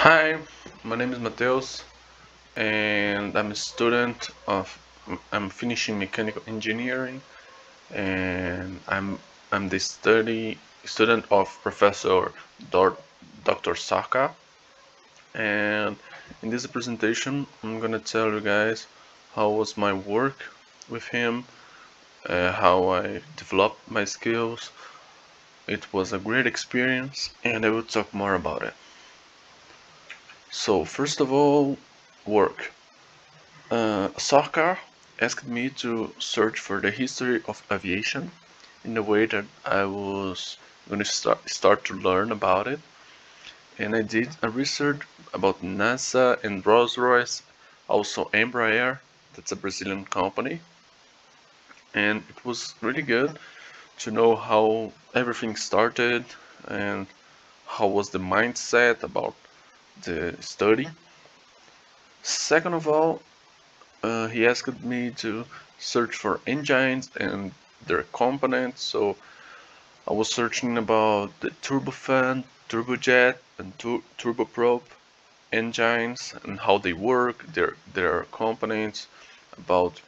Hi, my name is Mateus, and I'm finishing mechanical engineering, and I'm the student of Professor Dor, Dr. Saka. And in this presentation, I'm gonna tell you guys how was my work with him, how I developed my skills. It was a great experience, and I will talk more about it. So first of all, work. Soccer asked me to search for the history of aviation in a way that I was going to start to learn about it. And I did a research about NASA and Rolls-Royce, also Embraer, that's a Brazilian company. And it was really good to know how everything started and how was the mindset about the study. Second of all, he asked me to search for engines and their components. So I was searching about the turbofan, turbojet, and turboprop engines and how they work, their components, about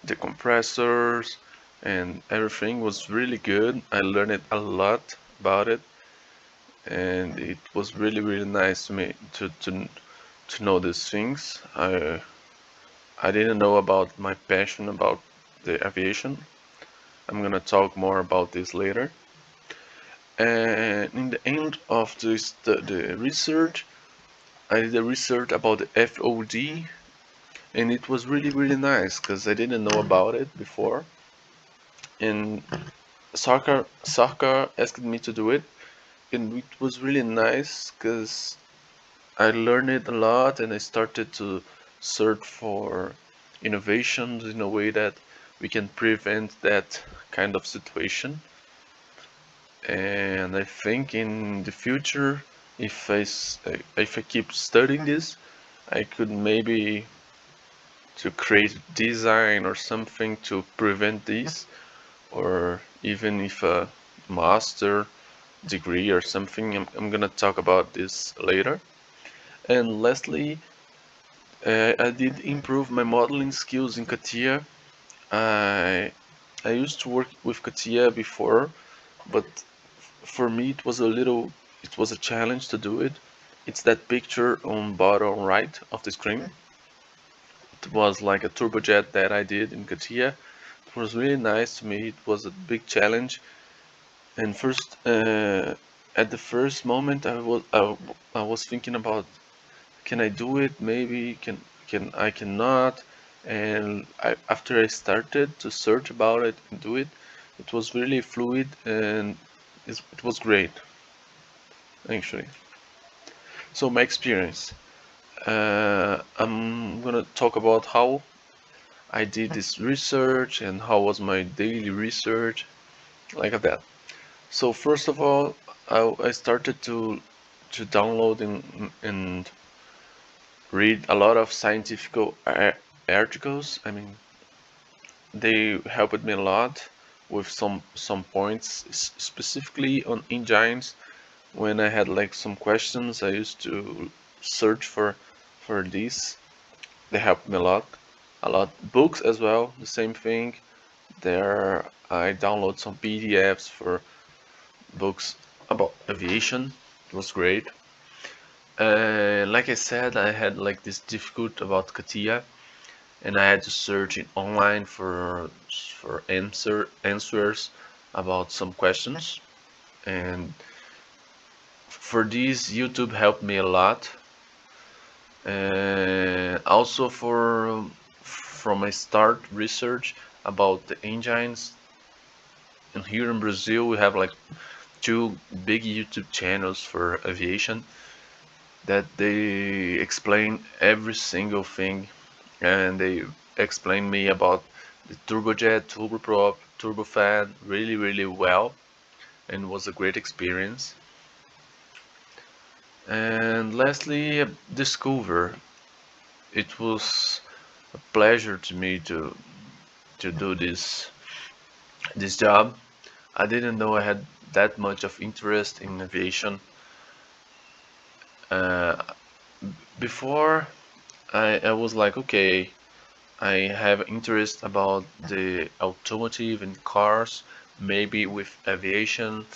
the compressors, and everything was really good. I learned a lot about it, and it was really nice to me to know these things. I didn't know about my passion about the aviation. I'm gonna talk more about this later. And in the end of the research, I did a research about the FOD, and it was really nice because I didn't know about it before. And soccer asked me to do it, and it was really nice because I learned it a lot, and I started to search for innovations in a way that we can prevent that kind of situation. And I think in the future, if I keep studying this, I could maybe to create design or something to prevent this, or even if a master degree or something. I'm gonna talk about this later. And lastly, I did improve my modeling skills in CATIA. I I used to work with CATIA before, but for me it was a challenge to do it. It's that picture on bottom right of the screen. It was like a turbojet that I did in CATIA. It was really nice to me. It was a big challenge. And at the first moment, I was thinking about, can I do it? Maybe I cannot. And after I started to search about it and do it, it was really fluid, and it was great actually. So my experience. I'm gonna talk about how I did this research and how was my daily research, like that. So first of all, I started to download and read a lot of scientific articles. I mean, they helped me a lot with some points, specifically on engines. When I had like some questions, I used to search for these. They helped me a lot. A lot. Books as well, the same thing. There, I download some PDFs for books about aviation. It was great. Like I said, I had like this difficult about CATIA, and I had to search it online for answers about some questions. And for this, YouTube helped me a lot. And also from my start research about the engines. And here in Brazil, we have like two big YouTube channels for aviation that they explain every single thing, and they explain me about the turbojet, turboprop, turbofan really well, and was a great experience. And lastly, Discover. It was a pleasure to me to do this job. I didn't know I had that much of interest in aviation. Uh, Before I was like, okay, I have interest about the automotive and cars, maybe with aviation,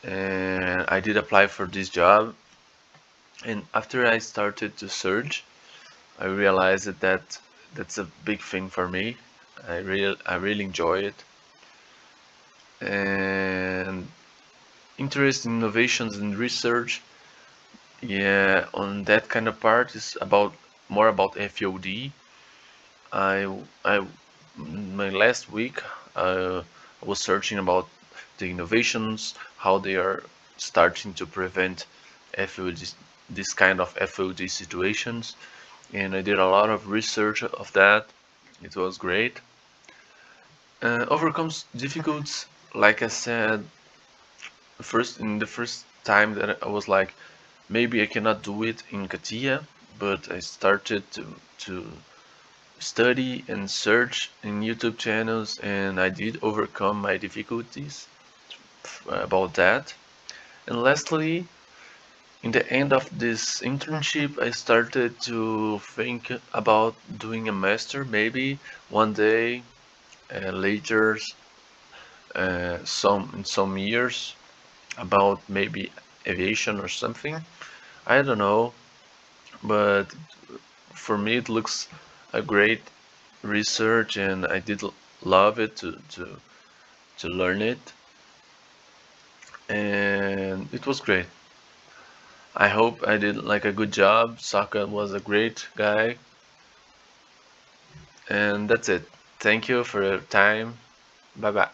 and I did apply for this job. And after I started to search, I realized that that's a big thing for me. I really enjoy it, and interest in innovations and research. Yeah, on that kind of part is about more about FOD. I my last week I was searching about the innovations, how they are starting to prevent FOD, this kind of FOD situations, and I did a lot of research of that. It was great. Overcomes difficulties, like I said, in the first time that I was like, maybe I cannot do it in CATECH, but I started to study and search in YouTube channels, and I did overcome my difficulties about that. And lastly, in the end of this internship, I started to think about doing a master maybe one day later, some years, about maybe aviation or something. I don't know, but for me it looks a great research, and I did love it to learn it, and it was great. I hope I did like a good job. Saka was a great guy, and that's it. Thank you for your time. Bye bye.